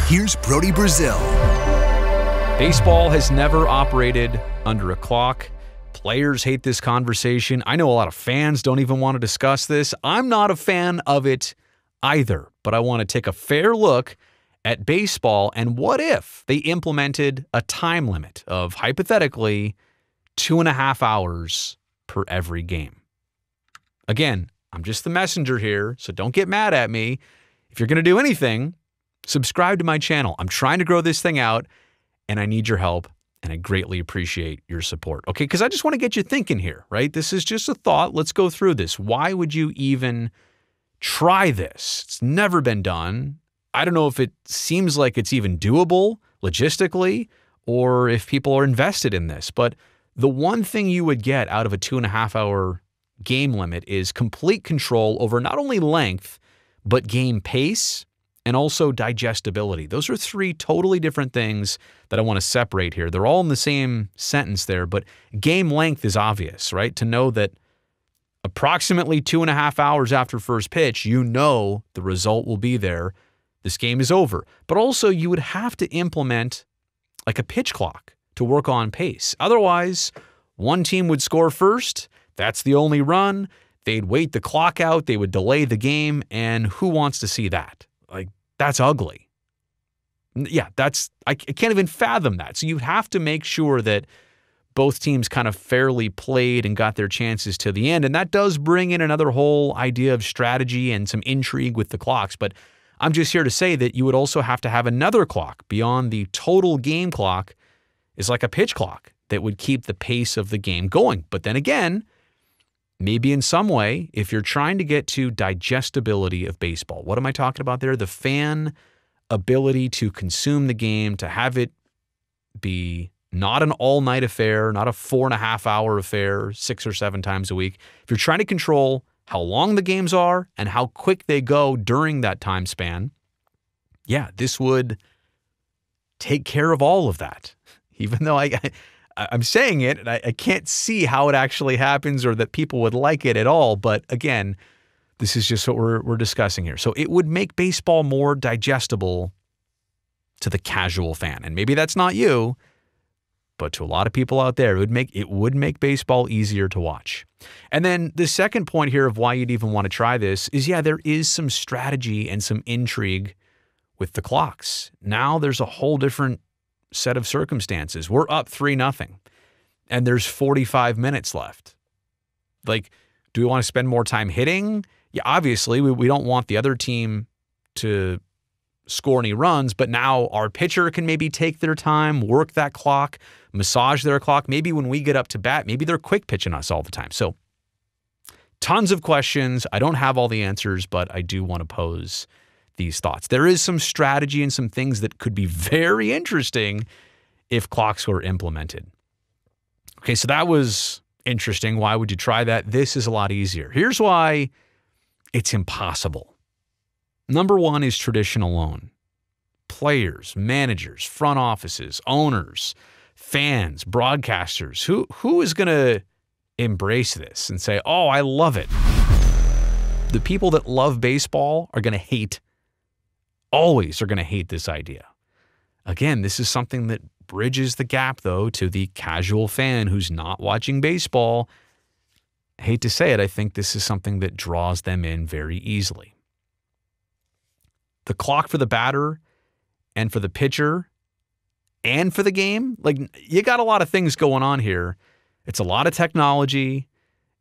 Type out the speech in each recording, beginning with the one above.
Here's Brody Brazil. Baseball has never operated under a clock. Players hate this conversation. I know a lot of fans don't even want to discuss this. I'm not a fan of it either, but I want to take a fair look at baseball and what if they implemented a time limit of, hypothetically, 2.5 hours per every game. Again, I'm just the messenger here, so don't get mad at me. If you're going to do anything, subscribe to my channel. I'm trying to grow this thing out, and I need your help, and I greatly appreciate your support. Okay, because I just want to get you thinking here, right? This is just a thought. Let's go through this. Why would you even try this? It's never been done. I don't know if it seems like it's even doable logistically or if people are invested in this, but the one thing you would get out of a 2.5-hour game limit is complete control over not only length, but game pace and also digestibility. Those are three totally different things that I want to separate here. They're all in the same sentence there, but game length is obvious, right? To know that approximately 2.5 hours after first pitch, you know the result will be there. This game is over. But also you would have to implement like a pitch clock to work on pace. Otherwise, one team would score first. That's the only run. They'd wait the clock out. They would delay the game. And who wants to see that? Like, that's ugly. Yeah, I can't even fathom that. So you have to make sure that both teams kind of fairly played and got their chances to the end. And that does bring in another whole idea of strategy and some intrigue with the clocks. But I'm just here to say that you would also have to have another clock beyond the total game clock is like a pitch clock that would keep the pace of the game going. But then again, maybe in some way, if you're trying to get to digestibility of baseball, what am I talking about there? The fan ability to consume the game, to have it be not an all-night affair, not a 4.5-hour affair, 6 or 7 times a week. If you're trying to control how long the games are and how quick they go during that time span, yeah, this would take care of all of that. Even though I'm saying it, and I can't see how it actually happens or that people would like it at all. But again, this is just what we're discussing here. So it would make baseball more digestible to the casual fan. And maybe that's not you, but to a lot of people out there, it would make baseball easier to watch. And then the second point here of why you'd even want to try this is, yeah, there is some strategy and some intrigue with the clocks. Now there's a whole different set of circumstances. We're up 3-0 and there's 45 minutes left. Like, do we want to spend more time hitting? Yeah, obviously we don't want the other team to score any runs, but now our pitcher can maybe take their time, work that clock, massage their clock. Maybe when we get up to bat, maybe they're quick pitching us all the time. So tons of questions. I don't have all the answers, but I do want to pose these thoughts. There is some strategy and some things that could be very interesting if clocks were implemented. Okay, so that was interesting. Why would you try that? This is a lot easier. Here's why it's impossible. Number one is tradition alone. Players, managers, front offices, owners, fans, broadcasters. Who is going to embrace this and say, oh, I love it? The people that love baseball are going to hate always are going to hate this idea. Again, this is something that bridges the gap, though, to the casual fan who's not watching baseball. I hate to say it, I think this is something that draws them in very easily. The clock for the batter and for the pitcher and for the game, like, you got a lot of things going on here. It's a lot of technology.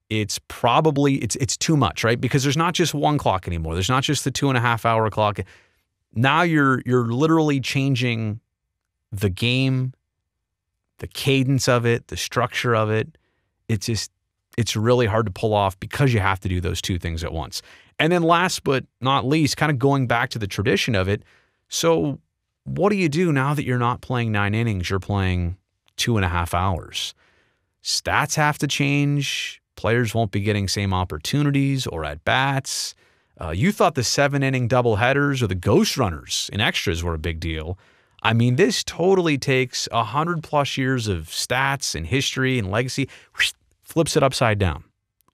It's probably, it's too much, right? Because there's not just one clock anymore. There's not just the 2.5-hour clock. Now you're literally changing the game, the cadence of it, the structure of it. It's really hard to pull off because you have to do those two things at once. And then last but not least, kind of going back to the tradition of it. So what do you do now that you're not playing 9 innings? You're playing 2.5 hours. Stats have to change. Players won't be getting same opportunities or at-bats. You thought the 7-inning doubleheaders or the ghost runners in extras were a big deal. I mean, this totally takes 100+ years of stats and history and legacy, flips it upside down.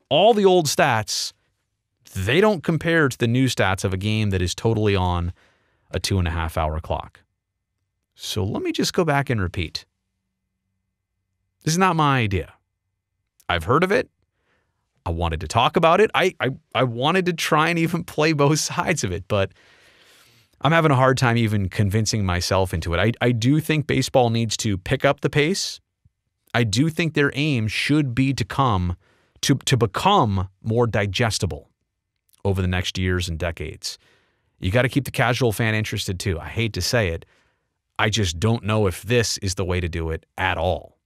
All the old stats, they don't compare to the new stats of a game that is totally on a 2.5-hour clock. So let me just go back and repeat. This is not my idea. I've heard of it. I wanted to talk about it. I wanted to try and even play both sides of it, but I'm having a hard time even convincing myself into it. I do think baseball needs to pick up the pace. I do think their aim should be to become more digestible over the next years and decades. You got to keep the casual fan interested too. I hate to say it. I just don't know if this is the way to do it at all.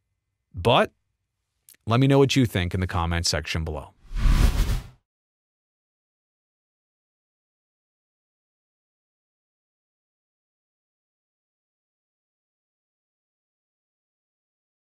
But let me know what you think in the comments section below.